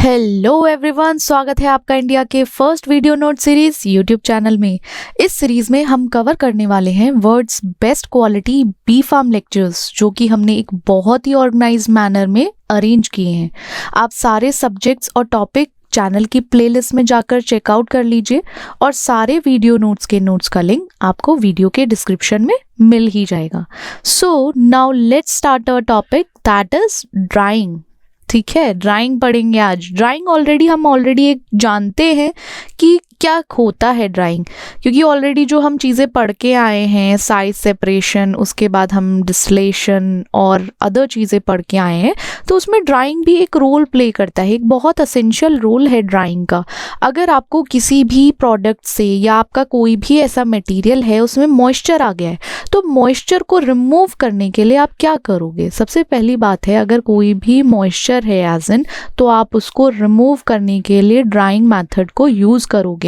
Hello everyone, स्वागत है आपका इंडिया के first video note series YouTube channel में। इस सीरीज में हम कवर करने वाले हैं world's best quality B pharm lectures, जो कि हमने एक बहुत ही ऑर्गेनाइज्ड मैनर में अरेंज किए हैं। आप सारे सब्जेक्ट्स और टॉपिक चैनल की प्लेलिस्ट में जाकर चेकआउट कर लीजिए और सारे वीडियो नोट्स के नोट्स का लिंक आपको वीडियो के डिस्क्रिप्शन में मिल ही जाएगा। So now let's start our topic, that is drawing. ठीक है, ड्राइंग पढ़ेंगे आज। ड्राइंग हम ऑलरेडी एक जानते हैं कि क्या होता है ड्राइंग, क्योंकि ऑलरेडी जो हम चीज़ें पढ़ के आए हैं, साइज सेपरेशन, उसके बाद हम डिस्टिलेशन और अदर चीज़ें पढ़ के आए हैं, तो उसमें ड्राइंग भी एक रोल प्ले करता है। एक बहुत असेंशियल रोल है ड्राइंग का। अगर आपको किसी भी प्रोडक्ट से या आपका कोई भी ऐसा मटेरियल है उसमें मॉइस्चर आ गया है, तो मॉइस्चर को रिमूव करने के लिए आप क्या करोगे? सबसे पहली बात है, अगर कोई भी मॉइस्चर है एज इन, तो आप उसको रिमूव करने के लिए ड्राइंग मेथड को यूज़ करोगे।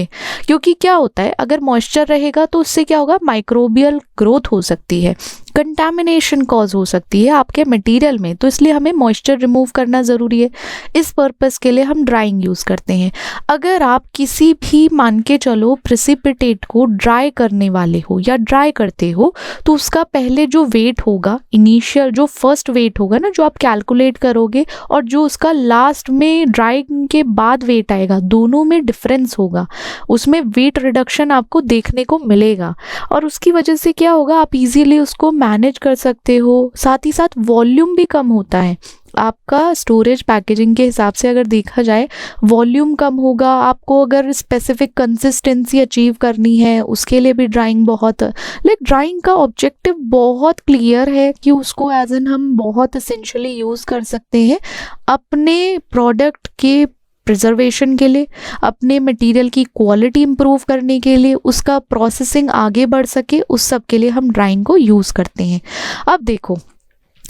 क्योंकि क्या होता है, अगर मॉइस्चर रहेगा तो उससे क्या होगा, माइक्रोबियल ग्रोथ हो सकती है, कंटामिनेशन कॉज हो सकती है आपके मटेरियल में, तो इसलिए हमें मॉइस्चर रिमूव करना ज़रूरी है। इस पर्पस के लिए हम ड्राइंग यूज़ करते हैं। अगर आप किसी भी, मान के चलो, प्रेसिपिटेट को ड्राई करने वाले हो या ड्राई करते हो, तो उसका पहले जो वेट होगा, इनिशियल जो फर्स्ट वेट होगा ना, जो आप कैलकुलेट करोगे, और जो उसका लास्ट में ड्राइंग के बाद वेट आएगा, दोनों में डिफरेंस होगा। उसमें वेट रिडक्शन आपको देखने को मिलेगा और उसकी वजह से क्या होगा, आप इजीली उसको मैनेज कर सकते हो। साथ ही साथ वॉल्यूम भी कम होता है आपका। स्टोरेज पैकेजिंग के हिसाब से अगर देखा जाए, वॉल्यूम कम होगा। आपको अगर स्पेसिफिक कंसिस्टेंसी अचीव करनी है, उसके लिए भी ड्राइंग बहुत, लाइक ड्राइंग का ऑब्जेक्टिव बहुत क्लियर है कि उसको एज एन हम बहुत एसेंशियली यूज़ कर सकते हैं अपने प्रोडक्ट के प्रिजर्वेशन के लिए, अपने मटेरियल की क्वालिटी इंप्रूव करने के लिए, उसका प्रोसेसिंग आगे बढ़ सके, उस सब के लिए हम ड्राइंग को यूज़ करते हैं। अब देखो,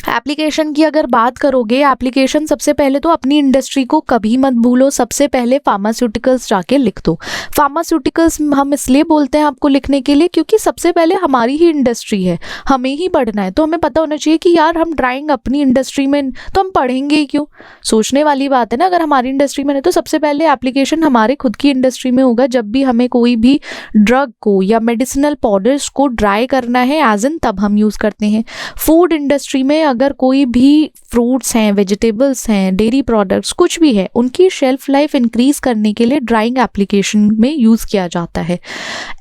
एप्लीकेशन की अगर बात करोगे, एप्लीकेशन सबसे पहले तो अपनी इंडस्ट्री को कभी मत भूलो। सबसे पहले फार्मास्यूटिकल्स जाके लिख दो। फार्मास्यूटिकल्स हम इसलिए बोलते हैं आपको लिखने के लिए, क्योंकि सबसे पहले हमारी ही इंडस्ट्री है, हमें ही पढ़ना है, तो हमें पता होना चाहिए कि यार हम ड्राइंग अपनी इंडस्ट्री में, तो हम पढ़ेंगे ही क्यों? सोचने वाली बात है ना। अगर हमारी इंडस्ट्री में है तो सबसे पहले एप्लीकेशन हमारे खुद की इंडस्ट्री में होगा। जब भी हमें कोई भी ड्रग को या मेडिसिनल पाउडर्स को ड्राई करना है एज इन, तब हम यूज़ करते हैं। फूड इंडस्ट्री में अगर कोई भी फ्रूट्स हैं, वेजिटेबल्स हैं, डेयरी प्रोडक्ट्स कुछ भी है, उनकी शेल्फ लाइफ इंक्रीज करने के लिए ड्राइंग एप्लीकेशन में यूज़ किया जाता है।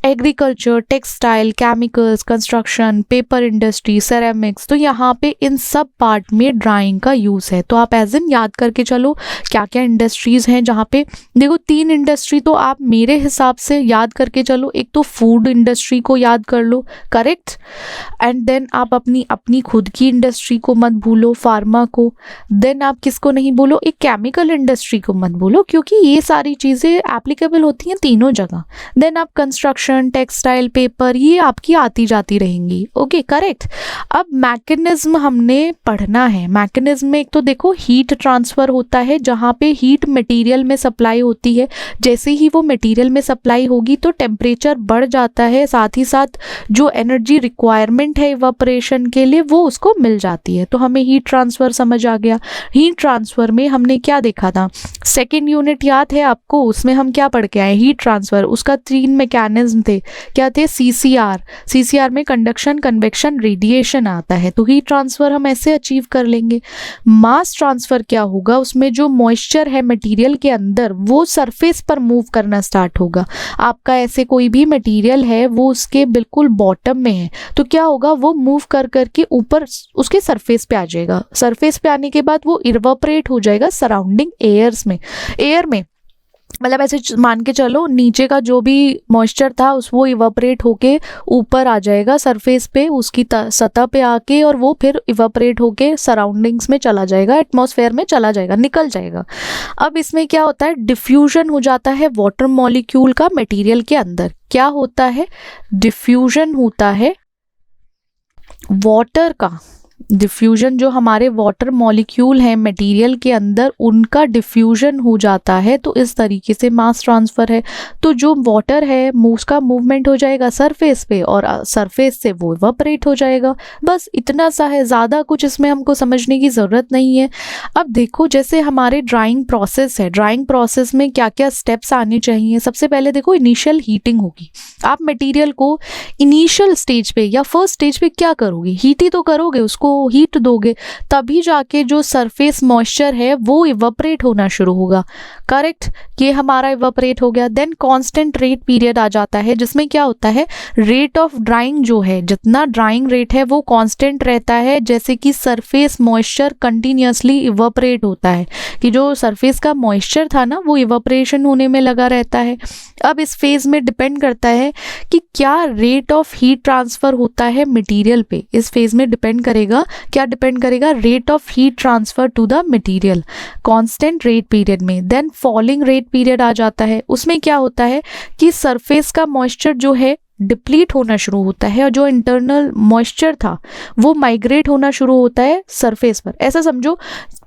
Agriculture, textile, chemicals, construction, paper industry, ceramics, तो यहाँ पे इन सब पार्ट में ड्राइंग का यूज़ है। तो आप एज इन याद करके चलो क्या क्या इंडस्ट्रीज़ हैं जहाँ पे, देखो 3 इंडस्ट्री तो आप मेरे हिसाब से याद करके चलो। एक तो फूड इंडस्ट्री को याद कर लो, करेक्ट, एंड देन आप अपनी खुद की इंडस्ट्री को मत भूलो, फार्मा को। देन आप किसको नहीं बोलो, एक केमिकल इंडस्ट्री को मत भूलो, क्योंकि ये सारी चीज़ें एप्लीकेबल होती हैं तीनों जगह। देन आप कंस्ट्रक्शन, टेक्सटाइल, पेपर, ये आपकी आती जाती रहेंगी। Okay, correct. अब मैकेनिज्म हमने पढ़ना है। मैकेनिज्म में एक तो देखो हीट ट्रांसफ़र होता है, जहाँ पे हीट मटेरियल में सप्लाई होती है। जैसे ही वो मटेरियल में सप्लाई होगी तो टेम्परेचर बढ़ जाता है, साथ ही साथ जो एनर्जी रिक्वायरमेंट है इवापोरेशन के लिए वो उसको मिल जाती है। तो हमें हीट ट्रांसफ़र समझ आ गया। हीट ट्रांसफ़र में हमने क्या देखा था, सेकेंड यूनिट याद है आपको, उसमें हम क्या पढ़ के आए, हीट ट्रांसफ़र। उसका 3 मैकेनिज्म थे, क्या थे, सीसीआर। सीसीआर में कंडक्शन, कन्वेक्शन, रेडिएशन आता है। तो हीट ट्रांसफ़र हम ऐसे अचीव कर लेंगे। मास ट्रांसफ़र क्या होगा, उसमें जो मॉइस्चर है मटेरियल के अंदर, वो सरफेस पर मूव करना स्टार्ट होगा। आपका ऐसे कोई भी मटेरियल है, वो उसके बिल्कुल बॉटम में है, तो क्या होगा, वो मूव कर करके ऊपर उसके सरफेस पे आ जाएगा। सरफेस पे आने के बाद वो इवापोरेट हो जाएगा सराउंडिंग एयर में। मतलब ऐसे मान के चलो, नीचे का जो भी मॉइस्चर था वो इवापोरेट होके ऊपर आ जाएगा सरफेस पे, उसकी सतह पे आके, और वो फिर इवापोरेट होके सराउंडिंग्स में चला जाएगा, एटमॉस्फेयर में चला जाएगा, निकल जाएगा। अब इसमें क्या होता है, डिफ्यूजन हो जाता है वाटर मॉलिक्यूल का मटेरियल के अंदर। क्या होता है, डिफ्यूजन होता है वाटर का डिफ्यूजन जो हमारे वाटर मॉलिक्यूल हैं मटेरियल के अंदर उनका डिफ्यूजन हो जाता है, तो इस तरीके से मास ट्रांसफ़र है। तो जो वाटर है उसका मूवमेंट हो जाएगा सरफेस पे और सरफेस से वो इवापोरेट हो जाएगा। बस इतना सा है, ज़्यादा कुछ इसमें हमको समझने की ज़रूरत नहीं है। अब देखो जैसे हमारे ड्राइंग प्रोसेस है, ड्राइंग प्रोसेस में क्या क्या स्टेप्स आने चाहिए। सबसे पहले देखो इनिशियल हीटिंग होगी। आप मटेरियल को इनिशियल स्टेज पे या फर्स्ट स्टेज पे क्या करोगे, हीट ही तो करोगे, उसको हीट दोगे, तभी जाके जो सरफेस मॉइस्चर है वो इवापोरेट होना शुरू होगा। करेक्ट, ये हमारा इवापोरेट हो गया। देन कांस्टेंट रेट पीरियड आ जाता है, जिसमें क्या होता है रेट ऑफ ड्राइंग जो है, जितना ड्राइंग रेट है वो कांस्टेंट रहता है, जैसे कि सरफेस मॉइस्चर कंटिन्यूसली इवापोरेट होता है, कि जो सरफेस का मॉइस्चर था ना वो इवापोरेशन होने में लगा रहता है। अब इस फेज में डिपेंड करता है कि क्या रेट ऑफ हीट ट्रांसफर होता है मटेरियल पे। इस फेज में डिपेंड करेगा, क्या डिपेंड करेगा, rate of heat transfer to the material constant rate period में। देन फॉलिंग रेट पीरियड आ जाता है, उसमें क्या होता है कि सरफेस का मॉइस्चर जो है डिप्लीट होना शुरू होता है और जो इंटरनल मॉइस्चर था वो माइग्रेट होना शुरू होता है सरफेस पर। ऐसा समझो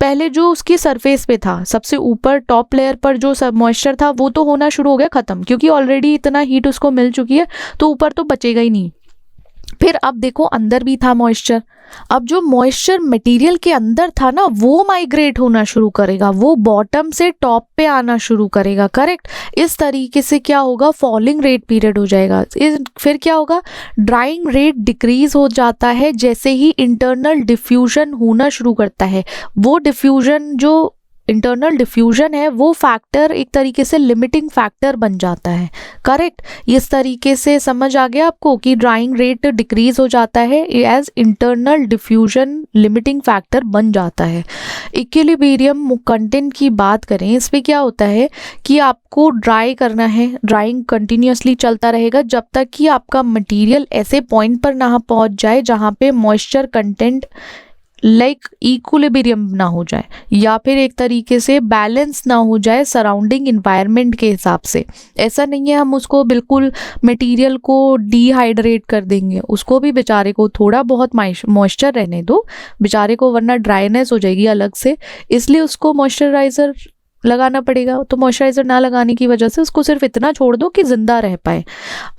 पहले जो उसकी सरफेस पे था, सबसे ऊपर टॉप लेयर पर जो सब मॉइस्चर था वो तो होना शुरू हो गया ख़त्म, क्योंकि ऑलरेडी इतना हीट उसको मिल चुकी है, तो ऊपर तो बचेगा ही नहीं। फिर अब देखो अंदर भी था मॉइस्चर, अब जो मॉइस्चर मटेरियल के अंदर था ना वो माइग्रेट होना शुरू करेगा, वो बॉटम से टॉप पे आना शुरू करेगा। करेक्ट, इस तरीके से क्या होगा, फॉलिंग रेट पीरियड हो जाएगा। फिर क्या होगा, ड्राइंग रेट डिक्रीज हो जाता है जैसे ही इंटरनल डिफ्यूजन होना शुरू करता है। वो डिफ्यूजन जो इंटरनल डिफ्यूजन है वो फैक्टर एक तरीके से लिमिटिंग फैक्टर बन जाता है। करेक्ट, इस तरीके से समझ आ गया आपको कि ड्राइंग रेट डिक्रीज हो जाता है as internal diffusion limiting factor बन जाता है। इक्विलिब्रियम कंटेंट की बात करें, इस पे क्या होता है कि आपको ड्राई करना है, ड्राइंग कंटिन्यूसली चलता रहेगा जब तक कि आपका मटेरियल ऐसे पॉइंट पर ना पहुंच जाए जहाँ पे मॉइस्चर कंटेंट लाइक इक्विलिब्रियम ना हो जाए या फिर एक तरीके से बैलेंस ना हो जाए सराउंडिंग इन्वायरमेंट के हिसाब से। ऐसा नहीं है हम उसको बिल्कुल मटेरियल को डिहाइड्रेट कर देंगे, उसको भी बेचारे को थोड़ा बहुत मॉइस्चर रहने दो बेचारे को, वरना ड्राइनेस हो जाएगी अलग से, इसलिए उसको मॉइस्चराइज़र लगाना पड़ेगा। तो मॉइस्चराइज़र ना लगाने की वजह से उसको सिर्फ इतना छोड़ दो कि ज़िंदा रह पाए।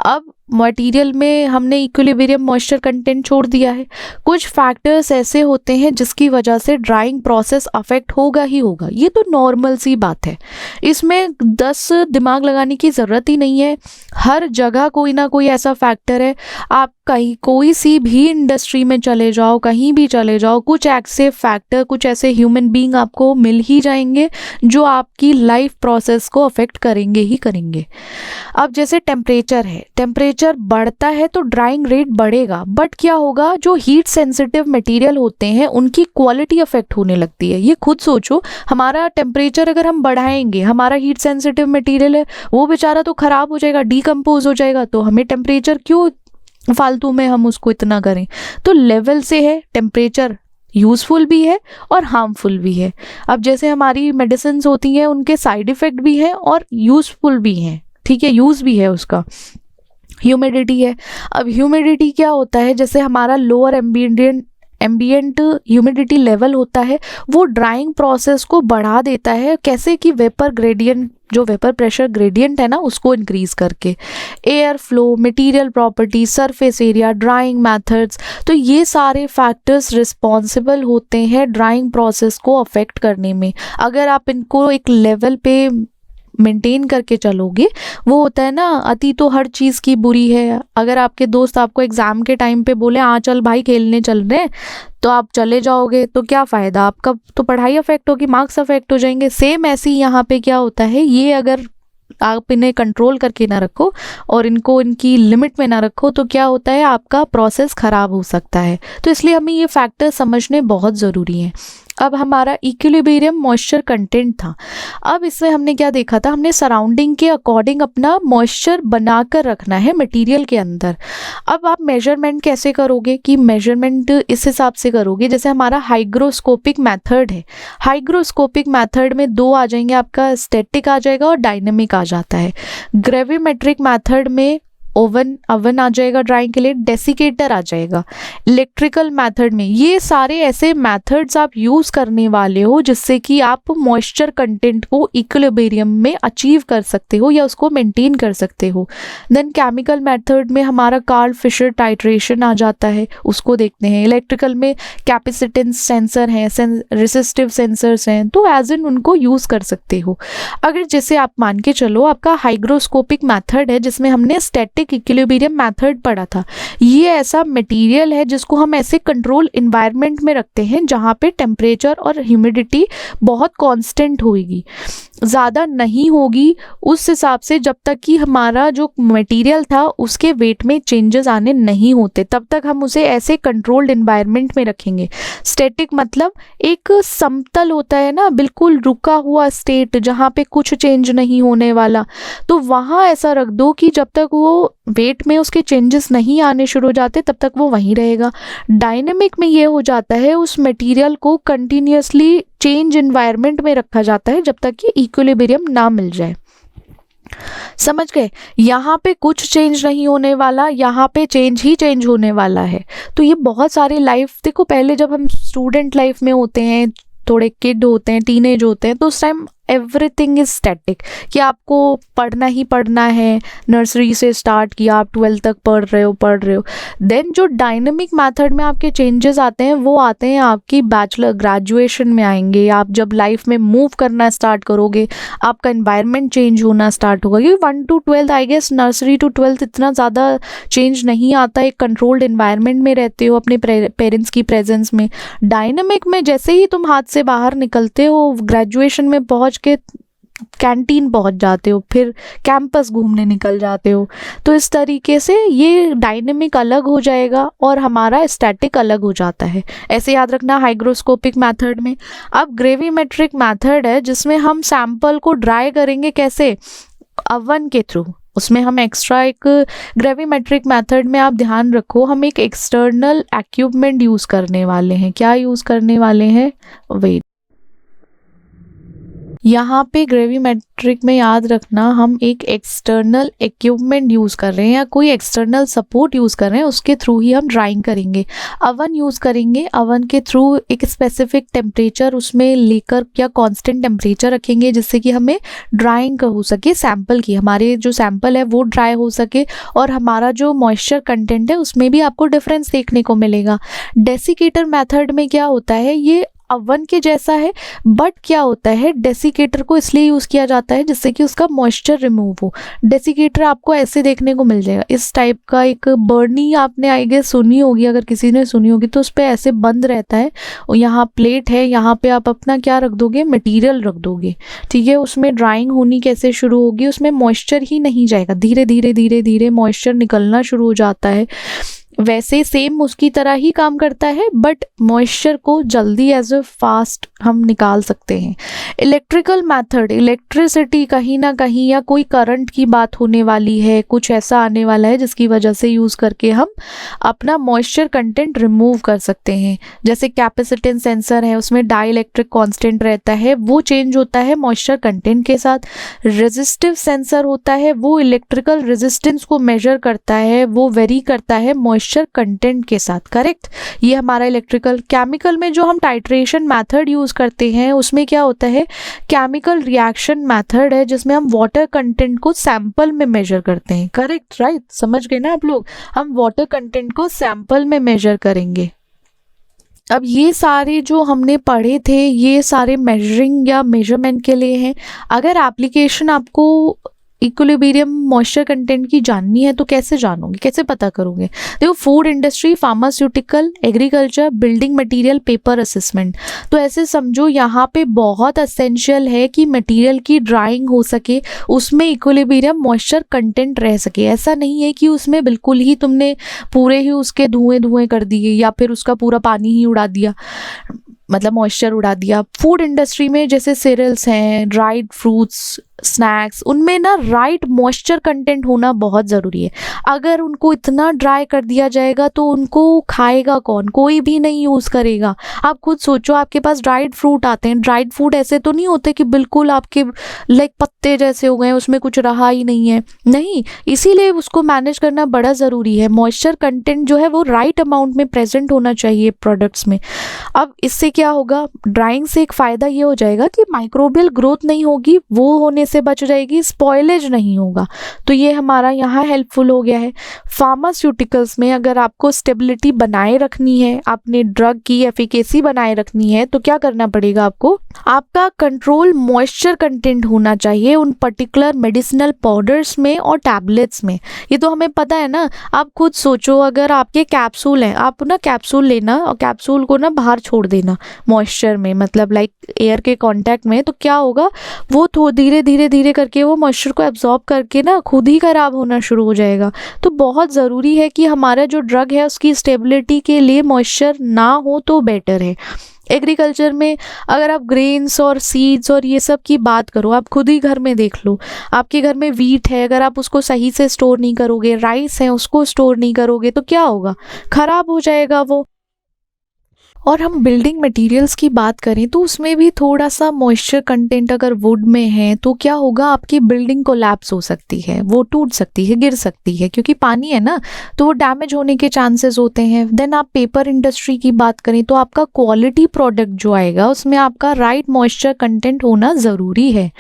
अब मटेरियल में हमने इक्विलिब्रियम मॉइस्चर कंटेंट छोड़ दिया है। कुछ फैक्टर्स ऐसे होते हैं जिसकी वजह से ड्राइंग प्रोसेस अफेक्ट होगा ही होगा, ये तो नॉर्मल सी बात है, इसमें 10 दिमाग लगाने की ज़रूरत ही नहीं है। हर जगह कोई ना कोई ऐसा फैक्टर है, आप कहीं कोई सी भी इंडस्ट्री में चले जाओ, कहीं भी चले जाओ, कुछ ऐसे फैक्टर, कुछ ऐसे ह्यूमन बीइंग आपको मिल ही जाएंगे जो आपकी लाइफ प्रोसेस को अफेक्ट करेंगे ही करेंगे। अब जैसे टेम्परेचर है, टेम्परेचर बढ़ता है तो ड्राइंग रेट बढ़ेगा, बट क्या होगा, जो हीट सेंसिटिव मटेरियल होते हैं उनकी क्वालिटी अफेक्ट होने लगती है। ये खुद सोचो, हमारा टेम्परेचर अगर हम बढ़ाएंगे, हमारा हीट सेंसिटिव मटेरियल है वो बेचारा तो खराब हो जाएगा, डिकम्पोज हो जाएगा, तो हमें टेम्परेचर क्यों फालतू में हम उसको इतना करें। तो लेवल से है, टेम्परेचर यूज़फुल भी है और हार्मफुल भी है। अब जैसे हमारी मेडिसिन होती हैं उनके साइड इफ़ेक्ट भी हैं और यूज़फुल भी हैं, ठीक है, यूज़ भी है उसका। ह्यूमिडिटी है, अब ह्यूमिडिटी क्या होता है, जैसे हमारा लोअर एम्बियंट ह्यूमिडिटी लेवल होता है वो ड्राइंग प्रोसेस को बढ़ा देता है। कैसे कि वेपर ग्रेडियंट, जो वेपर प्रेशर ग्रेडियंट है ना उसको इंक्रीज करके। Air flow, material property, surface area, drawing methods, तो ये सारे फैक्टर्स रिस्पॉन्सिबल होते हैं ड्राइंग प्रोसेस को अफेक्ट करने में। अगर आप इनको एक लेवल पे मेंटेन करके चलोगे, वो होता है ना, अति तो हर चीज़ की बुरी है। अगर आपके दोस्त आपको एग्ज़ाम के टाइम पे बोले हाँ चल भाई खेलने चल रहे हैं, तो आप चले जाओगे तो क्या फ़ायदा, आपका तो पढ़ाई अफेक्ट होगी, मार्क्स अफेक्ट हो जाएंगे। सेम ऐसे ही यहाँ पे क्या होता है, ये अगर आप इन्हें कंट्रोल करके ना रखो और इनको इनकी लिमिट में ना रखो तो क्या होता है, आपका प्रोसेस ख़राब हो सकता है। तो इसलिए हमें ये फैक्टर समझने बहुत ज़रूरी हैं। अब हमारा इक्विलिब्रियम मॉइस्चर कंटेंट था। अब इसमें हमने क्या देखा था, हमने सराउंडिंग के अकॉर्डिंग अपना मॉइस्चर बनाकर रखना है मटेरियल के अंदर। अब आप मेजरमेंट कैसे करोगे, कि मेजरमेंट इस हिसाब से करोगे, जैसे हमारा हाइग्रोस्कोपिक मेथड है। हाइग्रोस्कोपिक मेथड में 2 आ जाएंगे, आपका स्टैटिक आ जाएगा और डायनेमिक आ जाता है। ग्रेविमेट्रिक मेथड में ओवन आ जाएगा ड्राइंग के लिए, डेसिकेटर आ जाएगा। इलेक्ट्रिकल मेथड में ये सारे ऐसे मेथड्स आप यूज़ करने वाले हो जिससे कि आप मॉइस्चर कंटेंट को इक्विलिब्रियम में अचीव कर सकते हो या उसको मेंटेन कर सकते हो। देन केमिकल मेथड में हमारा कार्ल फिशर टाइट्रेशन आ जाता है, उसको देखते हैं। इलेक्ट्रिकल में कैपेसिटेंस सेंसर हैं, रेसिस्टिव सेंसर्स हैं, तो एज इन उनको यूज़ कर सकते हो। अगर जैसे आप मान के चलो आपका हाइग्रोस्कोपिक मेथड है जिसमें हमने स्टैटिक इक्विलिब्रियम मेथड पढ़ा था, ये ऐसा मटेरियल है जिसको हम ऐसे कंट्रोल एनवायरनमेंट में रखते हैं जहाँ पे टेम्परेचर और ह्यूमिडिटी बहुत कांस्टेंट होगी, ज़्यादा नहीं होगी उस हिसाब से, जब तक कि हमारा जो मटेरियल था उसके वेट में चेंजेस आने नहीं होते तब तक हम उसे ऐसे कंट्रोल्ड एनवायरनमेंट में रखेंगे। स्टैटिक मतलब एक समतल होता है ना, बिल्कुल रुका हुआ स्टेट जहाँ पे कुछ चेंज नहीं होने वाला, तो वहाँ ऐसा रख दो कि जब तक वो वेट में उसके चेंजेस नहीं आने शुरू हो जाते तब तक वो वहीं रहेगा। डायनेमिक में ये हो जाता है उस मटेरियल को कंटिन्यूसली चेंज एनवायरनमेंट में रखा जाता है जब तक कि इक्विलिब्रियम ना मिल जाए। समझ गए? यहाँ पे कुछ चेंज नहीं होने वाला, यहाँ पे चेंज ही चेंज होने वाला है। तो ये बहुत सारे लाइफ, देखो पहले जब हम स्टूडेंट लाइफ में होते हैं, थोड़े किड होते हैं, टीनेज होते हैं, तो उस टाइम एवरीथिंग इज स्टैटिक कि आपको पढ़ना ही पढ़ना है, नर्सरी से स्टार्ट किया आप 12 तक पढ़ रहे हो। देन जो डायनेमिक मेथड में आपके चेंजेस आते हैं वो आते हैं आपकी बैचलर ग्रेजुएशन में आएंगे। आप जब लाइफ में मूव करना स्टार्ट करोगे आपका एनवायरनमेंट चेंज होना स्टार्ट होगा, क्योंकि 1 to 12 I guess, nursery to 12 इतना ज़्यादा चेंज नहीं आता, एक कंट्रोल्ड एनवायरनमेंट में रहते हो अपने पेरेंट्स की प्रेजेंस में। डायनेमिक में जैसे ही तुम हाथ से बाहर निकलते हो, ग्रेजुएशन में पहुँच के कैंटीन पहुंच जाते हो, फिर कैंपस घूमने निकल जाते हो, तो इस तरीके से ये डायनेमिक अलग हो जाएगा और हमारा स्टैटिक अलग हो जाता है। ऐसे याद रखना हाइग्रोस्कोपिक मेथड में। अब ग्रेविमेट्रिक मेथड है जिसमें हम सैंपल को ड्राई करेंगे, कैसे? ओवन के थ्रू। उसमें हम एक्स्ट्रा एक ग्रेविमेट्रिक मेथड में आप ध्यान रखो, हम एक एक्सटर्नल इक्विपमेंट यूज़ करने वाले हैं। क्या यूज़ करने वाले हैं? वेट, यहाँ पे ग्रेविमेट्रिक में याद रखना हम एक एक्सटर्नल इक्विपमेंट यूज़ कर रहे हैं या कोई एक्सटर्नल सपोर्ट यूज़ कर रहे हैं, उसके थ्रू ही हम ड्राइंग करेंगे। ओवन यूज़ करेंगे, ओवन के थ्रू एक स्पेसिफिक टेम्परेचर उसमें लेकर या कांस्टेंट टेम्परेचर रखेंगे जिससे कि हमें ड्राइंग हो सके सैंपल की, हमारे जो सैंपल है वो ड्राई हो सके और हमारा जो मॉइस्चर कंटेंट है उसमें भी आपको डिफरेंस देखने को मिलेगा। डेसिकेटर मेथड में क्या होता है, ये ओवन के जैसा है, बट क्या होता है, डेसिकेटर को इसलिए यूज़ किया जाता है जिससे कि उसका मॉइस्चर रिमूव हो। डेसिकेटर आपको ऐसे देखने को मिल जाएगा, इस टाइप का एक बर्नी आपने आई गेस सुनी होगी, अगर किसी ने सुनी होगी तो उस पर ऐसे बंद रहता है और यहाँ प्लेट है, यहाँ पे आप अपना क्या रख दोगे, मटेरियल रख दोगे, ठीक है। उसमें ड्राइंग होनी कैसे शुरू होगी, उसमें मॉइस्चर ही नहीं जाएगा, धीरे धीरे धीरे धीरे मॉइस्चर निकलना शुरू हो जाता है। वैसे सेम उसकी तरह ही काम करता है, बट मॉइस्चर को जल्दी एज अ फास्ट हम निकाल सकते हैं। इलेक्ट्रिकल मेथड, इलेक्ट्रिसिटी कहीं ना कहीं या कोई करंट की बात होने वाली है, कुछ ऐसा आने वाला है जिसकी वजह से यूज़ करके हम अपना मॉइस्चर कंटेंट रिमूव कर सकते हैं। जैसे कैपेसिटेंस सेंसर है, उसमें डाइलेक्ट्रिक कांस्टेंट रहता है, वो चेंज होता है मॉइस्चर कंटेंट के साथ। रेजिस्टिव सेंसर होता है, वो इलेक्ट्रिकल रेजिस्टेंस को मेजर करता है, वो वेरी करता है मॉइस्चर कंटेंट के साथ, करेक्ट। ये हमारा इलेक्ट्रिकल। केमिकल में जो हम टाइट्रेशन मेथड यूज करते हैं उसमें क्या होता है, केमिकल रिएक्शन मेथड है जिसमें हम वाटर कंटेंट को सैंपल में मेजर करते हैं, करेक्ट, राइट, समझ गए ना आप लोग। हम वाटर कंटेंट को सैंपल में मेजर करेंगे। अब ये सारे जो हमने पढ़े थे ये सारे मेजरिंग या मेजरमेंट के लिए हैं। अगर एप्लीकेशन आपको इक्विलिब्रियम मॉइस्चर कंटेंट की जाननी है तो कैसे जानोगे, कैसे पता करोगे? देखो, food industry, pharmaceutical, agriculture, building material, paper assessment, तो ऐसे समझो यहाँ पे बहुत एसेंशियल है कि मटेरियल की ड्राइंग हो सके, उसमें इक्विलिब्रियम मॉइस्चर कंटेंट रह सके। ऐसा नहीं है कि उसमें बिल्कुल ही तुमने पूरे ही उसके धुएं धुएं कर दिए या फिर उसका पूरा पानी ही उड़ा दिया, मतलब मॉइस्चर उड़ा दिया। फूड इंडस्ट्री में जैसे सीरियल्स हैं, ड्राइड फ्रूट्स, स्नैक्स, उनमें ना राइट मॉइस्चर कंटेंट होना बहुत ज़रूरी है। अगर उनको इतना ड्राई कर दिया जाएगा तो उनको खाएगा कौन? कोई भी नहीं यूज़ करेगा। आप खुद सोचो, आपके पास ड्राइड फ्रूट आते हैं, ड्राइड फ्रूट ऐसे तो नहीं होते कि बिल्कुल आपके लाइक पत्ते जैसे हो गए, उसमें कुछ रहा ही नहीं है, नहीं। इसीलिए उसको मैनेज करना बड़ा ज़रूरी है। मॉइस्चर कंटेंट जो है वो राइट अमाउंट में प्रेजेंट होना चाहिए प्रोडक्ट्स में। अब इससे क्या होगा, ड्राइंग से एक फ़ायदा ये हो जाएगा कि माइक्रोबियल ग्रोथ नहीं होगी, वो होने से बच जाएगी, स्पॉइलेज नहीं होगा। तो ये हमारा यहाँ हेल्पफुल हो गया है। फार्मास्यूटिकल्स में अगर आपको स्टेबिलिटी बनाए रखनी है, आपने ड्रग की एफिकेसी बनाए रखनी है, तो क्या करना पड़ेगा आपको? आपका कंट्रोल मॉइस्चर कंटेंट होना चाहिए उन पर्टिकुलर मेडिसिनल पाउडर्स में और टैबलेट्स में। ये तो हमें पता है ना। आप खुद सोचो, अगर आपके कैप्सूल हैं, आप ना कैप्सूल लेना और कैप्सूल को ना बाहर छोड़ देना मॉइस्चर में, मतलब लाइक एयर के कांटेक्ट में, तो क्या होगा, वो धीरे धीरे धीरे करके वो मॉइस्चर को एब्जॉर्ब करके ना खुद ही खराब होना शुरू हो जाएगा। तो बहुत ज़रूरी है कि हमारा जो ड्रग है उसकी स्टेबिलिटी के लिए मॉइस्चर ना हो तो बेटर है। एग्रीकल्चर में अगर आप ग्रेन्स और सीड्स और ये सब की बात करो, आप खुद ही घर में देख लो, आपके घर में वीट है, अगर आप उसको सही से स्टोर नहीं करोगे, राइस है उसको स्टोर नहीं करोगे, तो क्या होगा, खराब हो जाएगा वो। और हम बिल्डिंग मटेरियल्स की बात करें तो उसमें भी थोड़ा सा मॉइस्चर कंटेंट अगर वुड में है तो क्या होगा, आपकी बिल्डिंग कोलैप्स हो सकती है, वो टूट सकती है, गिर सकती है, क्योंकि पानी है ना, तो वो डैमेज होने के चांसेस होते हैं। देन आप पेपर इंडस्ट्री की बात करें तो आपका क्वालिटी प्रोडक्ट जो आएगा उसमें आपका राइट मॉइस्चर कंटेंट होना ज़रूरी है।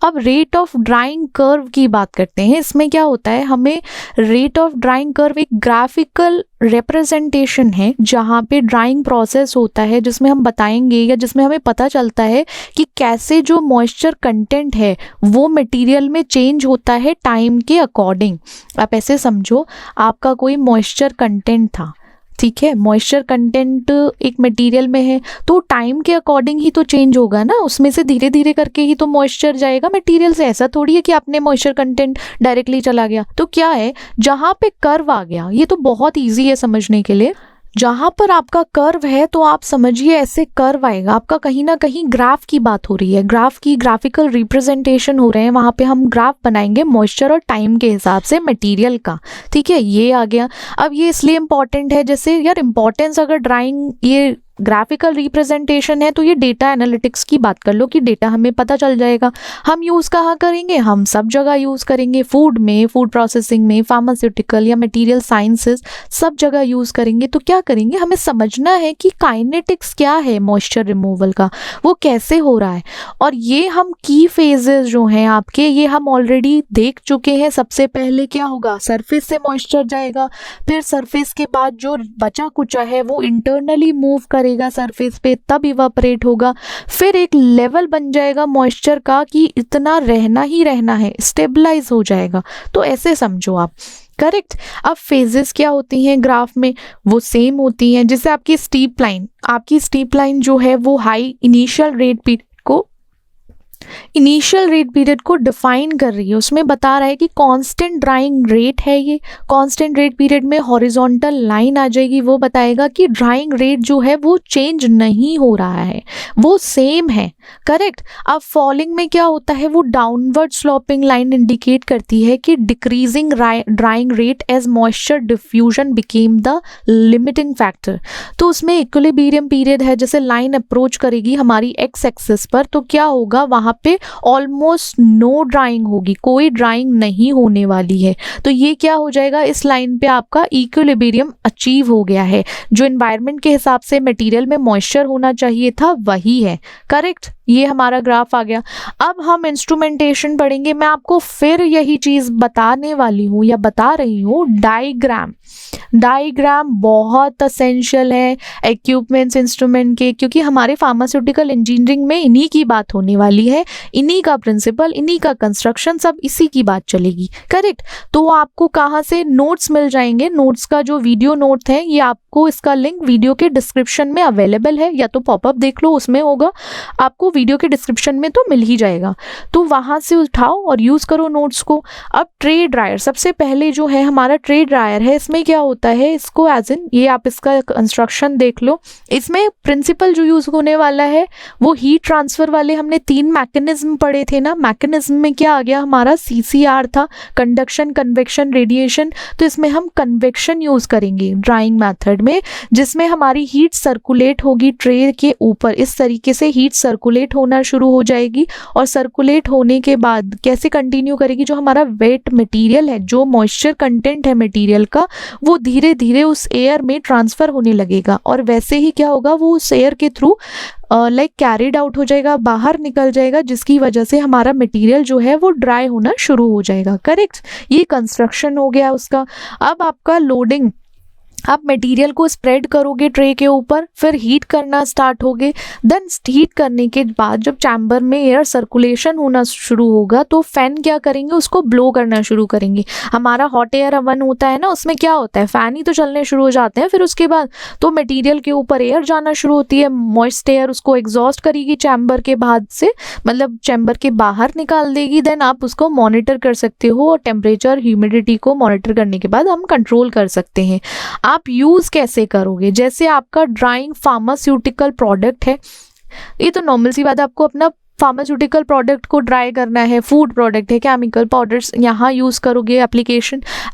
अब रेट ऑफ ड्राइंग कर्व की बात करते हैं। इसमें क्या होता है, हमें रेट ऑफ ड्राइंग कर्व एक ग्राफिकल रिप्रेजेंटेशन है जहाँ पे ड्राइंग प्रोसेस होता है, जिसमें हम बताएंगे या जिसमें हमें पता चलता है कि कैसे जो मॉइस्चर कंटेंट है वो मटेरियल में चेंज होता है टाइम के अकॉर्डिंग। आप ऐसे समझो, आपका कोई मॉइस्चर कंटेंट था, ठीक है, मॉइस्चर कंटेंट एक मटेरियल में है तो टाइम के अकॉर्डिंग ही तो चेंज होगा ना, उसमें से धीरे धीरे करके ही तो मॉइस्चर जाएगा मटेरियल से। ऐसा थोड़ी है कि आपने मॉइस्चर कंटेंट डायरेक्टली चला गया। तो क्या है, जहाँ पे कर्व आ गया, ये तो बहुत ईजी है समझने के लिए। जहाँ पर आपका कर्व है तो आप समझिए ऐसे कर्व आएगा, आपका कहीं ना कहीं ग्राफ की बात हो रही है, ग्राफ की ग्राफिकल रिप्रेजेंटेशन हो रहे हैं, वहाँ पे हम ग्राफ बनाएंगे मॉइस्चर और टाइम के हिसाब से मटेरियल का, ठीक है, ये आ गया। अब ये इसलिए इंपॉर्टेंट है, जैसे यार इंपॉर्टेंस अगर ड्राइंग ये ग्राफिकल रिप्रेजेंटेशन है तो ये डेटा एनालिटिक्स की बात कर लो कि डेटा हमें पता चल जाएगा। हम यूज़ कहाँ करेंगे, हम सब जगह यूज़ करेंगे, फूड में, फूड प्रोसेसिंग में, फार्मास्यूटिकल या मटेरियल साइंसेस, सब जगह यूज़ करेंगे। तो क्या करेंगे, हमें समझना है कि काइनेटिक्स क्या है मॉइस्चर रिमूवल का, वो कैसे हो रहा है। और ये हम की फेजेस जो हैं आपके, ये हम ऑलरेडी देख चुके हैं। सबसे पहले क्या होगा, सरफेस से मॉइस्चर जाएगा, फिर सरफेस के बाद जो बचा कुचा है वो इंटरनली मूव करेगा सरफेस पे, तब इवापोरेट होगा, फिर एक लेवल बन जाएगा मॉइस्चर का कि इतना रहना ही रहना है, स्टेबलाइज हो जाएगा। तो ऐसे समझो आप, करेक्ट। अब फेजेस क्या होती हैं ग्राफ में, वो सेम होती हैं। जैसे आपकी स्टीप लाइन जो है वो हाई इनिशियल रेट पीरियड को डिफाइन कर रही है, उसमें बता रहा है कि कांस्टेंट ड्राइंग रेट है। ये कांस्टेंट रेट पीरियड में हॉरिजॉन्टल लाइन आ जाएगी, वो बताएगा कि ड्राइंग रेट जो है वो चेंज नहीं हो रहा है, वो सेम है, करेक्ट। अब फॉलिंग में क्या होता है, वो डाउनवर्ड स्लोपिंग लाइन इंडिकेट करती है कि decreasing drying rate as moisture diffusion became the limiting factor. तो उसमें इक्विलिब्रियम पीरियड है, जैसे लाइन अप्रोच करेगी हमारी एक्स एक्सिस पर तो क्या होगा, वहां पे ऑलमोस्ट नो ड्राइंग होगी, कोई ड्राइंग नहीं होने वाली है। तो ये क्या हो जाएगा, इस लाइन पे आपका इक्विलिब्रियम अचीव हो गया है, जो एनवायरनमेंट के हिसाब से मटेरियल में मॉइस्चर होना चाहिए था वही है, करेक्ट। ये हमारा ग्राफ आ गया। अब हम इंस्ट्रूमेंटेशन पढ़ेंगे, मैं आपको फिर यही चीज बताने वाली हूँ या बता रही हूँ, डायग्राम बहुत असेंशियल है इक्विपमेंट्स इंस्ट्रूमेंट के, क्योंकि हमारे फार्मास्यूटिकल इंजीनियरिंग में इन्हीं की बात होने वाली है, इन्हीं का प्रिंसिपल, इन्हीं का कंस्ट्रक्शन, सब इसी की बात चलेगी, करेक्ट। तो आपको कहाँ से नोट्स मिल जाएंगे, नोट्स का जो वीडियो नोट है ये आपको, इसका लिंक वीडियो के डिस्क्रिप्शन में अवेलेबल है, या तो पॉपअप देख लो उसमें होगा। आपको वीडियो के डिस्क्रिप्शन में तो मिल ही जाएगा, तो वहाँ से उठाओ और यूज़ करो नोट्स को। अब ट्रे ड्रायर, सबसे पहले जो है हमारा ट्रे ड्रायर है, इसमें क्या होता है, इसको एज इन ये आप इसका कंस्ट्रक्शन देख लो। इसमें प्रिंसिपल जो यूज़ होने वाला है वो हीट ट्रांसफ़र वाले हमने 3 मैकेनिज्म पढ़े थे ना। मैकेनिज्म में क्या आ गया हमारा, CCR था, कंडक्शन, कन्वेक्शन, रेडिएशन। तो इसमें हम कन्वेक्शन यूज़ करेंगे ड्राइंग मेथड में, जिसमें हमारी हीट सर्कुलेट होगी ट्रे के ऊपर। इस तरीके से हीट सर्कुलेट होना शुरू हो जाएगी और सर्कुलेट होने के बाद कैसे कंटिन्यू करेगी, जो हमारा वेट मटेरियल है, जो मॉइस्चर कंटेंट है मटेरियल का, वो धीरे धीरे उस एयर में ट्रांसफ़र होने लगेगा और वैसे ही क्या होगा, वो उस एयर के थ्रू लाइक कैरिड आउट हो जाएगा, बाहर निकल जाएगा, जिसकी वजह से हमारा मटेरियल जो है वो ड्राई होना शुरू हो जाएगा। करेक्ट, ये कंस्ट्रक्शन हो गया उसका। अब आपका लोडिंग, आप मटेरियल को स्प्रेड करोगे ट्रे के ऊपर, फिर हीट करना स्टार्ट होगे। देन हीट करने के बाद जब चैम्बर में एयर सर्कुलेशन होना शुरू होगा तो फैन क्या करेंगे, उसको ब्लो करना शुरू करेंगे। हमारा हॉट एयर ओवन होता है ना, उसमें क्या होता है, फैन ही तो चलने शुरू हो जाते हैं। फिर उसके बाद तो मटेरियल के ऊपर एयर जाना शुरू होती है, मॉइस्ट एयर उसको एग्जॉस्ट करेगी चैम्बर के बाद से, मतलब चैम्बर के बाहर निकाल देगी। देन आप उसको मॉनिटर कर सकते हो और टेम्परेचर, ह्यूमिडिटी को मॉनिटर करने के बाद हम कंट्रोल कर सकते हैं। आप यूज़ कैसे करोगे, जैसे आपका ड्राइंग फार्मास्यूटिकल प्रोडक्ट है, ये तो नॉर्मल सी बात है, आपको अपना फार्मास्यूटिकल प्रोडक्ट को ड्राई करना है, फूड प्रोडक्ट है, केमिकल पाउडर्स यहाँ यूज़ करोगे।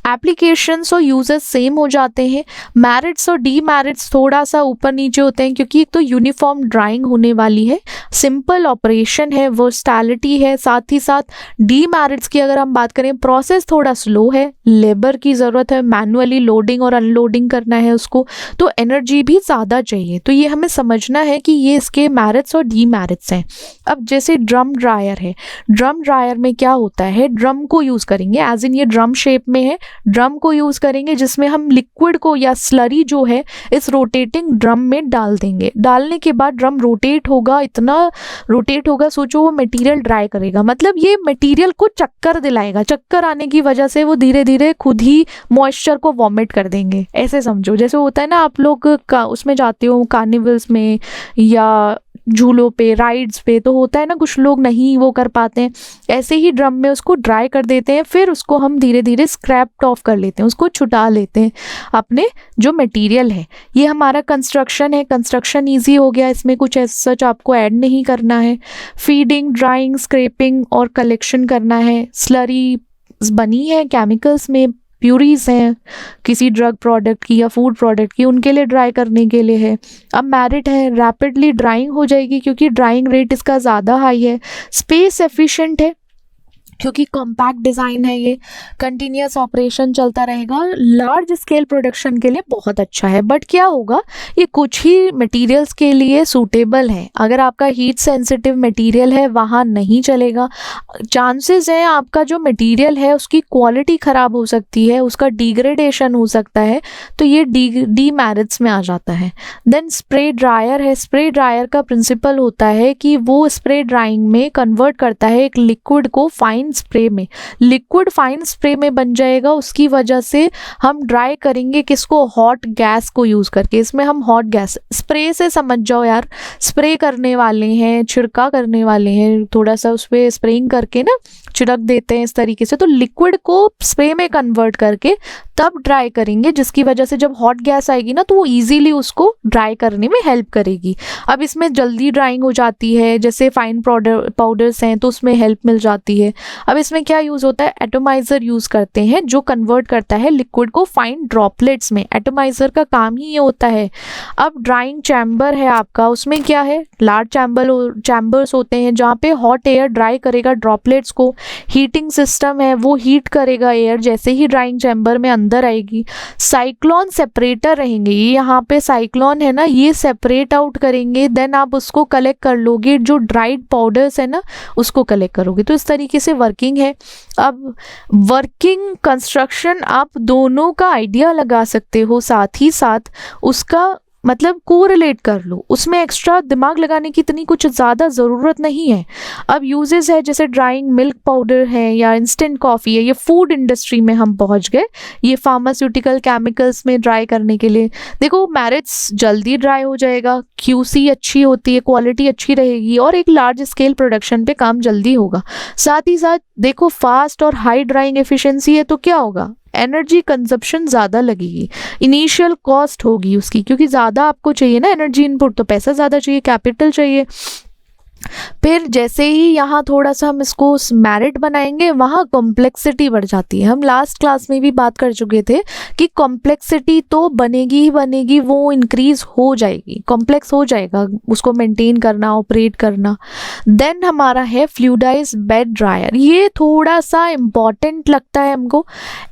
एप्लीकेशंस और यूजेस सेम हो जाते हैं। मेरिट्स और डीमेरिट्स थोड़ा सा ऊपर नीचे होते हैं, क्योंकि एक तो यूनिफॉर्म ड्राइंग होने वाली है, सिंपल ऑपरेशन है, वर्सटैलिटी है। साथ ही साथ डीमेरिट्स की अगर हम बात करें, प्रोसेस थोड़ा स्लो है, लेबर की ज़रूरत है, मैनुअली लोडिंग और अनलोडिंग करना है उसको, तो एनर्जी भी ज़्यादा चाहिए। तो ये हमें समझना है कि ये इसके मेरिट्स और डीमेरिट्स हैं। अब जैसे ड्रम ड्रायर है, ड्रम ड्रायर में क्या होता है, ड्रम को यूज़ करेंगे, एज इन ये ड्रम शेप में है, ड्रम को यूज़ करेंगे, जिसमें हम लिक्विड को या स्लरी जो है इस रोटेटिंग ड्रम में डाल देंगे। डालने के बाद ड्रम रोटेट होगा, इतना रोटेट होगा, सोचो वो मटेरियल ड्राई करेगा, मतलब ये मटेरियल को चक्कर दिलाएगा। चक्कर आने की वजह से वो धीरे धीरे खुद ही मॉइस्चर को वॉमिट कर देंगे। ऐसे समझो, जैसे होता है ना, आप लोग उसमें जाते हो कार्निवल्स में या झूलों पे, राइड्स पे, तो होता है ना कुछ लोग नहीं वो कर पाते हैं, ऐसे ही ड्रम में उसको ड्राई कर देते हैं, फिर उसको हम धीरे धीरे स्क्रैप ऑफ कर लेते हैं, उसको छुटा लेते हैं अपने जो मटेरियल है। ये हमारा कंस्ट्रक्शन है, कंस्ट्रक्शन इजी हो गया, इसमें कुछ सच आपको ऐड नहीं करना है। फीडिंग, ड्राइंग, स्क्रैपिंग और कलेक्शन करना है। स्लरी बनी है केमिकल्स में, प्यूरीज हैं किसी ड्रग प्रोडक्ट की या फूड प्रोडक्ट की, उनके लिए ड्राई करने के लिए है। अब मेरिट है, रैपिडली ड्राइंग हो जाएगी क्योंकि ड्राइंग रेट इसका ज़्यादा हाई है। स्पेस एफिशिएंट है क्योंकि कॉम्पैक्ट डिज़ाइन है, ये कंटिन्यूस ऑपरेशन चलता रहेगा। लार्ज स्केल प्रोडक्शन के लिए बहुत अच्छा है, बट क्या होगा, ये कुछ ही मटेरियल्स के लिए सूटेबल है। अगर आपका हीट सेंसिटिव मटेरियल है वहाँ नहीं चलेगा। चांसेस हैं आपका जो मटेरियल है उसकी क्वालिटी ख़राब हो सकती है, उसका डिग्रेडेशन हो सकता है, तो ये डीमेरिट्स में आ जाता है। देन स्प्रे ड्रायर है। स्प्रे ड्रायर का प्रिंसिपल होता है कि वो स्प्रे ड्राइंग में कन्वर्ट करता है एक लिक्विड को फाइन स्प्रे में, लिक्विड फाइन स्प्रे में बन जाएगा। उसकी वजह से हम ड्राई करेंगे किसको, हॉट गैस को यूज़ करके। इसमें हम हॉट गैस, स्प्रे से समझ जाओ यार, स्प्रे करने वाले हैं, छिड़का करने वाले हैं, थोड़ा सा उस पर स्प्रेइंग करके ना छिड़क देते हैं इस तरीके से, तो लिक्विड को स्प्रे में कन्वर्ट करके तब ड्राई करेंगे, जिसकी वजह से जब हॉट गैस आएगी ना तो वो इजीली उसको ड्राई करने में हेल्प करेगी। अब इसमें जल्दी ड्राइंग हो जाती है, जैसे फाइन पाउडर्स हैं तो उसमें हेल्प मिल जाती है। अब इसमें क्या यूज़ होता है, एटोमाइज़र यूज़ करते हैं जो कन्वर्ट करता है लिक्विड को फाइन ड्रॉपलेट्स में। एटोमाइज़र का काम ही ये होता है। अब ड्राइंग चैम्बर है आपका, उसमें क्या है, लार्ज चैम्बर्स होते हैं जहाँ पे हॉट एयर ड्राई करेगा ड्रॉपलेट्स को। हीटिंग सिस्टम है, वो हीट करेगा एयर जैसे ही ड्राइंग चैम्बर में अंदर आएगी। साइक्लोन सेपरेटर रहेंगे, ये यहाँ पे साइक्लोन है ना, ये सेपरेट आउट करेंगे, देन आप उसको कलेक्ट कर लोगे, जो ड्राइड पाउडर्स है ना उसको कलेक्ट करोगे। तो इस तरीके से वर्किंग है। अब वर्किंग कंस्ट्रक्शन आप दोनों का आइडिया लगा सकते हो, साथ ही साथ उसका मतलब कोरिलेट कर लो, उसमें एक्स्ट्रा दिमाग लगाने की इतनी कुछ ज़्यादा ज़रूरत नहीं है। अब यूजेस है जैसे ड्राइंग मिल्क पाउडर है या इंस्टेंट कॉफ़ी है, ये फूड इंडस्ट्री में हम पहुंच गए, ये फार्मास्यूटिकल केमिकल्स में ड्राई करने के लिए। देखो मैरिट्स जल्दी ड्राई हो जाएगा, क्यूसी अच्छी होती है, क्वालिटी अच्छी रहेगी और एक लार्ज स्केल प्रोडक्शन पे काम जल्दी होगा। साथ ही साथ देखो फास्ट और हाई ड्राइंग एफिशिएंसी है तो क्या होगा, एनर्जी कंजप्शन ज़्यादा लगेगी, इनिशियल कॉस्ट होगी उसकी, क्योंकि ज़्यादा आपको चाहिए ना एनर्जी इनपुट, तो पैसा ज़्यादा चाहिए, कैपिटल चाहिए। फिर जैसे ही यहाँ थोड़ा सा हम इसको मेरिट बनाएंगे वहाँ कॉम्प्लेक्सिटी बढ़ जाती है। हम लास्ट क्लास में भी बात कर चुके थे कि कॉम्प्लेक्सिटी तो बनेगी ही बनेगी, वो इंक्रीज हो जाएगी, कॉम्प्लेक्स हो जाएगा उसको मेंटेन करना, ऑपरेट करना। देन हमारा है फ्लूइडाइज बेड ड्रायर, ये थोड़ा सा इम्पॉर्टेंट लगता है हमको,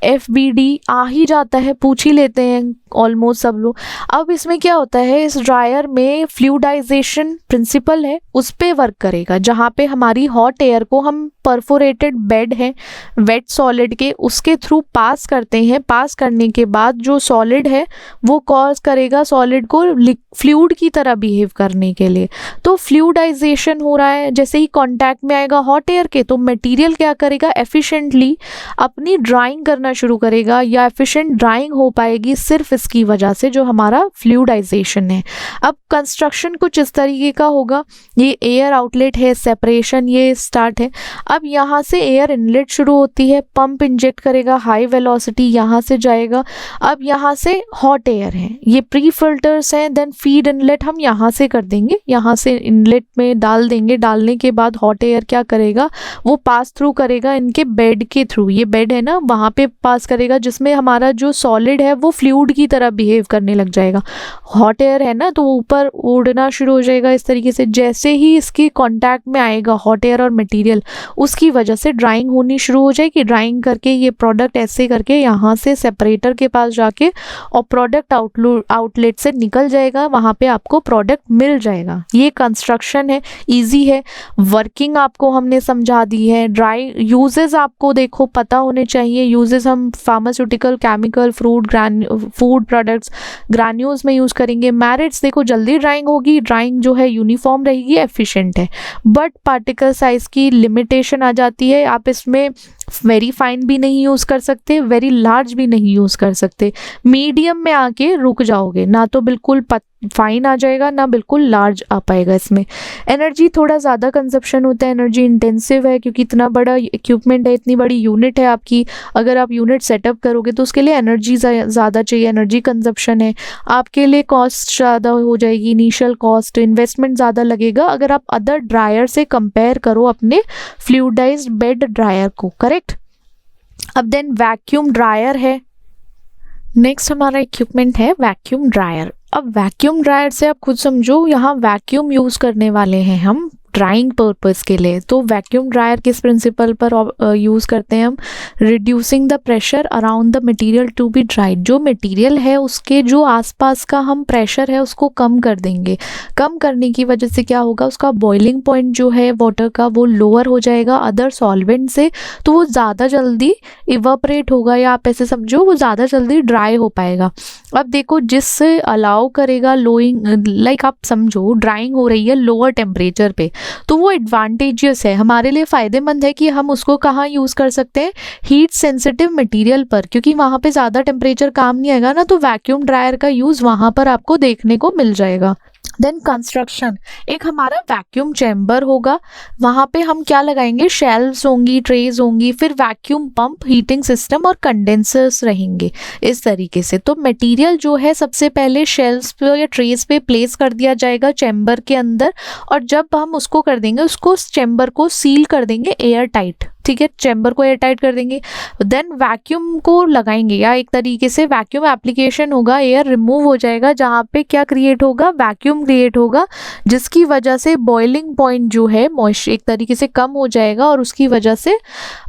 FBD आ ही जाता है, पूछ ही लेते हैं ऑलमोस्ट सब लोग। अब इसमें क्या होता है, इस ड्रायर में फ्लूइडाइजेशन प्रिंसिपल है, उस पे वर्क करेगा, जहाँ पे हमारी हॉट एयर को हम परफोरेटेड बेड है वेट सॉलिड के, उसके थ्रू पास करते हैं। पास करने के बाद जो सॉलिड है वो कॉज करेगा सॉलिड को फ्लूइड की तरह बिहेव करने के लिए। तो फ्लूइडाइजेशन हो रहा है, जैसे ही कांटेक्ट में आएगा हॉट एयर के तो मटेरियल क्या करेगा, एफिशिएंटली अपनी ड्राइंग करना शुरू करेगा, या एफिशिएंट ड्राइंग हो पाएगी सिर्फ इसकी वजह से, जो हमारा फ्लूइडाइजेशन है। अब कंस्ट्रक्शन कुछ इस तरीके का होगा, ये एयर आउटलेट है, सेपरेशन ये स्टार्ट है। अब यहाँ से एयर इनलेट शुरू होती है, पंप इंजेक्ट करेगा, हाई वेलोसिटी यहाँ से जाएगा। अब यहाँ से हॉट एयर है, ये प्री फिल्टर्स हैं, देन फीड इनलेट हम यहाँ से कर देंगे, यहाँ से इनलेट में डाल देंगे। डालने के बाद हॉट एयर क्या करेगा, वो पास थ्रू करेगा इनके बेड के थ्रू, ये बेड है ना वहाँ पे पास करेगा, जिसमें हमारा जो सॉलिड है वो फ्लूइड की तरह बिहेव करने लग जाएगा। हॉट एयर है ना तो ऊपर उड़ना शुरू हो जाएगा इस तरीके से। जैसे ही इसके कांटेक्ट में आएगा हॉट एयर और मटेरियल, उसकी वजह से ड्राइंग होनी शुरू हो जाएगी। ड्राइंग करके ये प्रोडक्ट ऐसे करके यहाँ से सेपरेटर के पास जाके और प्रोडक्ट आउटलेट से निकल जाएगा, वहाँ पे आपको प्रोडक्ट मिल जाएगा। ये कंस्ट्रक्शन है, इजी है, वर्किंग आपको हमने समझा दी है। ड्राई यूजेस आपको देखो पता होने चाहिए, यूजेस हम pharmaceutical, chemical, food products, granules में यूज़ करेंगे। मैरिट्स देखो जल्दी ड्राइंग होगी, ड्राइंग जो है यूनिफॉर्म रहेगी, एफिशिएंट है, बट पार्टिकल साइज की लिमिटेशन आ जाती है। आप इसमें वेरी फाइन भी नहीं यूज़ कर सकते, वेरी लार्ज भी नहीं यूज़ कर सकते, मीडियम में आके रुक जाओगे, ना तो बिल्कुल फाइन आ जाएगा ना बिल्कुल लार्ज आ पाएगा। इसमें एनर्जी थोड़ा ज़्यादा कंजप्शन होता है, एनर्जी इंटेंसिव है, क्योंकि इतना बड़ा इक्विपमेंट है, इतनी बड़ी यूनिट है आपकी। अगर आप यूनिट सेटअप करोगे तो उसके लिए एनर्जी ज़्यादा चाहिए, एनर्जी कंजप्शन है, आपके लिए कॉस्ट ज़्यादा हो जाएगी, इनिशियल कॉस्ट, इन्वेस्टमेंट ज़्यादा लगेगा अगर आप अदर ड्रायर से कंपेयर करो अपने फ्लूइडाइज्ड बेड ड्रायर को, करेक्ट। अब देन वैक्यूम ड्रायर है, नेक्स्ट हमारा इक्विपमेंट है वैक्यूम ड्रायर। अब वैक्यूम ड्रायर से आप खुद समझो, यहाँ वैक्यूम यूज़ करने वाले हैं हम ड्राइंग पर्पस के लिए। तो वैक्यूम ड्रायर किस प्रिंसिपल पर यूज़ करते हैं हम, reducing the pressure around the material to be dried. जो मटेरियल है उसके जो आसपास का हम प्रेशर है उसको कम कर देंगे। कम करने की वजह से क्या होगा, उसका बॉइलिंग पॉइंट जो है वाटर का वो लोअर हो जाएगा अदर सॉल्वेंट से, तो वो ज़्यादा जल्दी इवापरेट होगा, या आप ऐसे समझो वो ज़्यादा जल्दी ड्राई हो पाएगा। अब देखो जिससे अलाउ करेगा लोइंग, लाइक आप समझो ड्राइंग हो रही है लोअर टेम्परेचर पे, तो वो एडवांटेजियस है, हमारे लिए फ़ायदेमंद है कि हम उसको कहाँ यूज़ कर सकते हैं, हीट सेंसिटिव मटेरियल पर, क्योंकि वहाँ पे ज़्यादा टेम्परेचर काम नहीं आएगा ना, तो वैक्यूम ड्रायर का यूज़ वहाँ पर आपको देखने को मिल जाएगा। देन कंस्ट्रक्शन, एक हमारा वैक्यूम चैम्बर होगा, वहाँ पे हम क्या लगाएंगे, शेल्व्स होंगी, ट्रेज होंगी, फिर वैक्यूम पंप, हीटिंग सिस्टम और कंडेंसर्स रहेंगे इस तरीके से। तो मटेरियल जो है सबसे पहले शेल्व्स पे या ट्रेज पे प्लेस कर दिया जाएगा चैम्बर के अंदर, और जब हम उसको कर देंगे, उसको चैम्बर को सील कर देंगे एयर टाइट, ठीक है, चैम्बर को एयर टाइट कर देंगे। देन वैक्यूम को लगाएंगे, या एक तरीके से वैक्यूम एप्लीकेशन होगा, एयर रिमूव हो जाएगा, जहाँ पे क्या क्रिएट होगा, वैक्यूम क्रिएट होगा, जिसकी वजह से बॉइलिंग पॉइंट जो है मॉइस्चर एक तरीके से कम हो जाएगा, और उसकी वजह से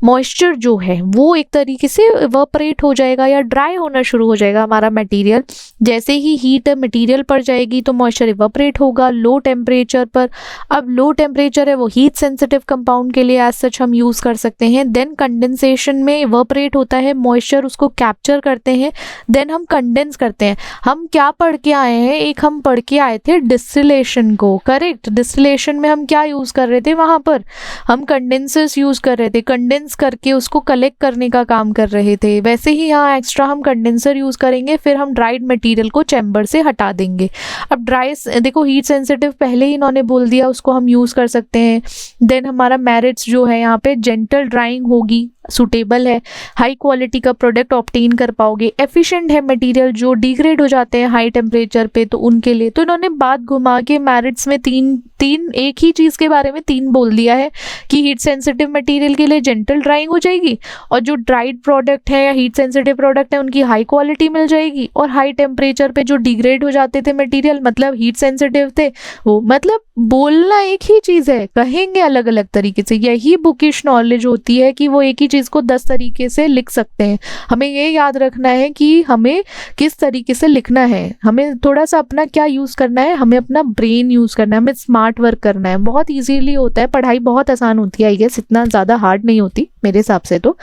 मॉइस्चर जो है वो एक तरीके से इवापोरेट हो जाएगा या ड्राई होना शुरू हो जाएगा हमारा मटेरियल। जैसे ही हीट मटेरियल पर जाएगी तो मॉइस्चर इवापोरेट होगा लो टेम्परेचर पर। अब लो टेम्परेचर है वो हीट सेंसिटिव कंपाउंड के लिए एज सच हम यूज़ कर सकते हैं। देन कंडेंसेशन में इवेपोरेट होता है मॉइस्चर, उसको कैप्चर करते हैं, देन हम कंडेंस करते हैं। हम क्या पढ़ के आए हैं, एक हम पढ़ के आए थे डिस्टिलेशन को, करेक्ट। डिस्टिलेशन में हम क्या यूज कर रहे थे, वहां पर हम कंडेंसर्स यूज कर रहे थे, कंडेंस करके उसको कलेक्ट करने का काम कर रहे थे। वैसे ही यहाँ एक्स्ट्रा हम कंडेंसर यूज करेंगे, फिर हम ड्राइड मटेरियल को चैम्बर से हटा देंगे। अब ड्राई देखो हीट सेंसिटिव पहले ही इन्होंने बोल दिया, उसको हम यूज कर सकते हैं। देन हमारा मेरिट्स जो है यहाँ पे जेंटल ड्राइंग होगी, सुटेबल है, हाई क्वालिटी का प्रोडक्ट ऑब्टेन कर पाओगे, एफिशिएंट है मटेरियल, जो डिग्रेड हो जाते हैं हाई टेम्परेचर पे तो उनके लिए। तो इन्होंने बात घुमा के मेरिट्स में तीन एक ही चीज के बारे में तीन बोल दिया है कि हीट सेंसिटिव मटेरियल के लिए जेंटल ड्राइंग हो जाएगी, और जो ड्राइड प्रोडक्ट है या हीट सेंसिटिव प्रोडक्ट है उनकी हाई क्वालिटी मिल जाएगी, और हाई टेम्परेचर पे जो डिग्रेड हो जाते थे मटेरियल मतलब हीट सेंसिटिव थे वो, मतलब बोलना एक ही चीज है, कहेंगे अलग अलग तरीके से। यही बुकिश नॉलेज होती है कि वो एक ही चीज को 10 तरीके से लिख सकते हैं। हमें ये याद रखना है कि हमें किस तरीके से लिखना है, हमें थोड़ा सा अपना क्या यूज करना है, हमें अपना ब्रेन यूज करना है, हमें स्मार्ट वर्क करना है। बहुत इजीली होता है, पढ़ाई बहुत आसान होती है, आई गेस इतना ज्यादा हार्ड नहीं होती मेरे हिसाब से तो।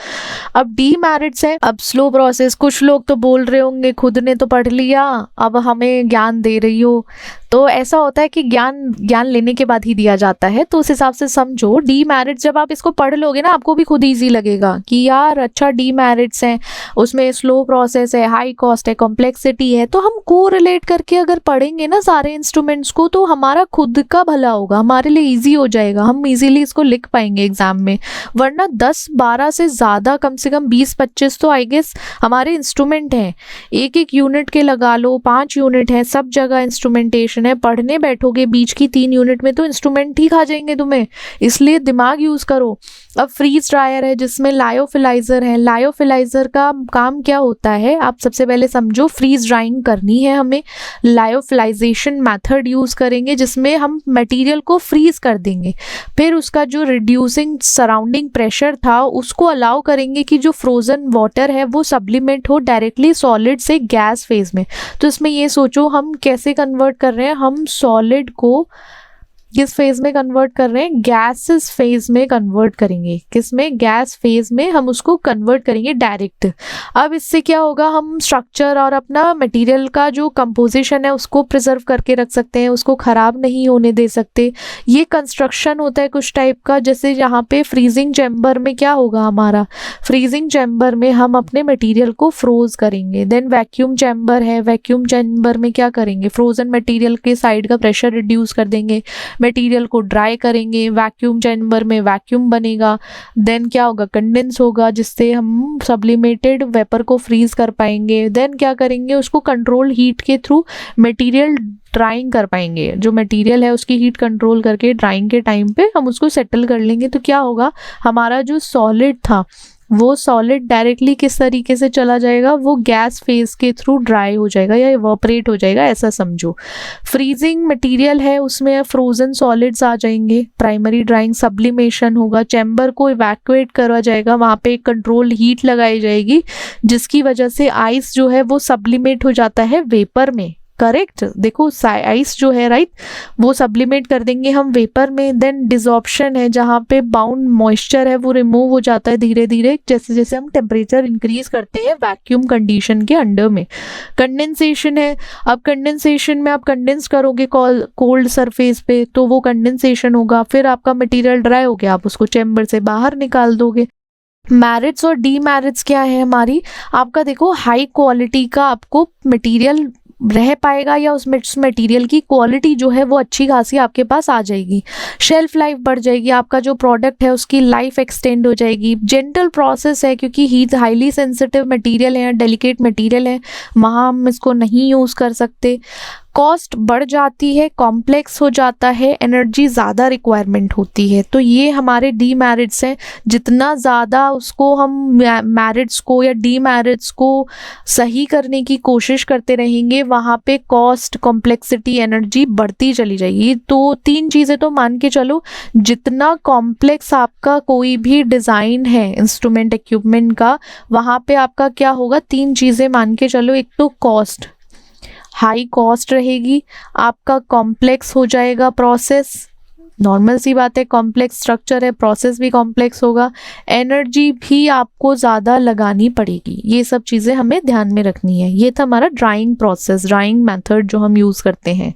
अब डीमेरिट्स है, अब स्लो प्रोसेस। कुछ लोग तो बोल रहे होंगे खुद ने तो पढ़ लिया, अब हमें ज्ञान दे रही हो। तो ऐसा होता है कि ज्ञान लेने के बाद ही दिया जाता है, तो उस हिसाब से समझो। डीमेरिट्स जब आप इसको पढ़ लोगे ना, आपको भी खुद इजी लगेगा कि यार अच्छा डीमेरिट्स हैं, उसमें स्लो प्रोसेस है, हाई कॉस्ट है, कॉम्प्लेक्सिटी है। तो हम को रिलेट करके अगर पढ़ेंगे ना सारे इंस्ट्रूमेंट्स को, तो हमारा खुद का भला होगा, हमारे लिए ईजी हो जाएगा, हम इजीली इसको लिख पाएंगे एग्जाम में। वरना 10-12 से ज़्यादा, कम से कम 20-25 तो आई गेस हमारे इंस्ट्रूमेंट हैं, एक यूनिट के लगा लो, 5 यूनिट है, सब जगह इंस्ट्रूमेंटेशन है। पढ़ने बैठोगे बीच की 3 यूनिट में तो इंस्ट्रूमेंट ही खा जाएंगे तुम्हें, इसलिए दिमाग यूज करो। अब फ्रीज ड्रायर है जिसमें लायोफिलाइजर है। लायोफिलाइजर का काम क्या होता है, आप सबसे पहले समझो। फ्रीज ड्राइंग करनी है हमें, लायोफिलाइजेशन मेथड यूज करेंगे जिसमें हम मटेरियल को फ्रीज कर देंगे, फिर उसका जो रिड्यूसिंग सराउंडिंग प्रेशर था उसको अलाउ करेंगे कि जो फ्रोजन वाटर है वो सब्लिमेट हो डायरेक्टली सॉलिड से गैस फेज में। तो इसमें ये सोचो हम कैसे कन्वर्ट कर रहे हैं, हम सॉलिड को किस फेज में कन्वर्ट कर रहे हैं, गैसेस फेज में कन्वर्ट करेंगे। किस में, गैस फेज में हम उसको कन्वर्ट करेंगे डायरेक्ट। अब इससे क्या होगा, हम स्ट्रक्चर और अपना मटेरियल का जो कंपोजिशन है उसको प्रिजर्व करके रख सकते हैं, उसको खराब नहीं होने दे सकते। ये कंस्ट्रक्शन होता है कुछ टाइप का। जैसे यहाँ पे फ्रीजिंग चैम्बर में क्या होगा, हमारा फ्रीजिंग चैम्बर में हम अपने मटेरियल को फ्रोज करेंगे। देन वैक्यूम चैम्बर है, वैक्यूम चैम्बर में क्या करेंगे, फ्रोजन मटेरियल के साइड का प्रेशर रिड्यूस कर देंगे, मटेरियल को ड्राई करेंगे, वैक्यूम चैम्बर में वैक्यूम बनेगा। देन क्या होगा, कंडेंस होगा जिससे हम सब्लिमेटेड वेपर को फ्रीज कर पाएंगे। देन क्या करेंगे, उसको कंट्रोल हीट के थ्रू मटेरियल ड्राइंग कर पाएंगे। जो मटेरियल है उसकी हीट कंट्रोल करके ड्राइंग के टाइम पे हम उसको सेटल कर लेंगे। तो क्या होगा, हमारा जो सॉलिड था वो सॉलिड डायरेक्टली किस तरीके से चला जाएगा, वो गैस फेज के थ्रू ड्राई हो जाएगा या इवोपरेट हो जाएगा, ऐसा समझो। फ्रीजिंग मटेरियल है उसमें फ्रोजन सॉलिड्स आ जाएंगे, प्राइमरी ड्राइंग सब्लिमेशन होगा, चैम्बर को इवैक्यूएट करा जाएगा, वहाँ पे एक कंट्रोल हीट लगाई जाएगी जिसकी वजह से आइस जो है वो सब्लिमेट हो जाता है वेपर में। करेक्ट, देखो आइस जो है राइट वो सब्लिमेट कर देंगे हम वेपर में। देन डिसॉर्प्शन है जहाँ पे बाउंड मॉइस्चर है वो रिमूव हो जाता है धीरे धीरे जैसे जैसे हम टेम्परेचर इंक्रीज करते हैं वैक्यूम कंडीशन के अंडर में। कंडेंसेशन है, अब कंडेंसेशन में आप कंडेंस करोगे कोल्ड सरफेस पे तो वो कंडेंसेशन होगा, फिर आपका मटेरियल ड्राई हो गया, आप उसको चैम्बर से बाहर निकाल दोगे। मैरिट्स और डीमेरिट्स क्या है हमारी, आपका देखो हाई क्वालिटी का आपको मटेरियल रह पाएगा या उस मटेरियल की क्वालिटी जो है वो अच्छी खासी आपके पास आ जाएगी, शेल्फ लाइफ बढ़ जाएगी, आपका जो प्रोडक्ट है उसकी लाइफ एक्सटेंड हो जाएगी। जेंटल प्रोसेस है क्योंकि हीट हाईली सेंसिटिव मटेरियल है, डेलिकेट मटेरियल है, वहाँ हम इसको नहीं यूज़ कर सकते। कॉस्ट बढ़ जाती है, कॉम्प्लेक्स हो जाता है, एनर्जी ज़्यादा रिक्वायरमेंट होती है। तो ये हमारे डीमेरिट्स हैं। जितना ज़्यादा उसको हम मैरिट्स को या डीमेरिट्स को सही करने की कोशिश करते रहेंगे वहाँ पे कॉस्ट, कॉम्प्लेक्सिटी, एनर्जी बढ़ती चली जाएगी। तो 3 चीज़ें तो मान के चलो, जितना कॉम्प्लेक्स आपका कोई भी डिज़ाइन है इंस्ट्रूमेंट इक्विपमेंट का, वहाँ पे आपका क्या होगा, 3 चीज़ें मान के चलो। एक तो कॉस्ट, हाई कॉस्ट रहेगी, आपका कॉम्प्लेक्स हो जाएगा प्रोसेस, नॉर्मल सी बात है, कॉम्प्लेक्स स्ट्रक्चर है, प्रोसेस भी कॉम्प्लेक्स होगा, एनर्जी भी आपको ज़्यादा लगानी पड़ेगी। ये सब चीज़ें हमें ध्यान में रखनी है। ये था हमारा ड्राइंग प्रोसेस, ड्राइंग मेथड जो हम यूज़ करते हैं।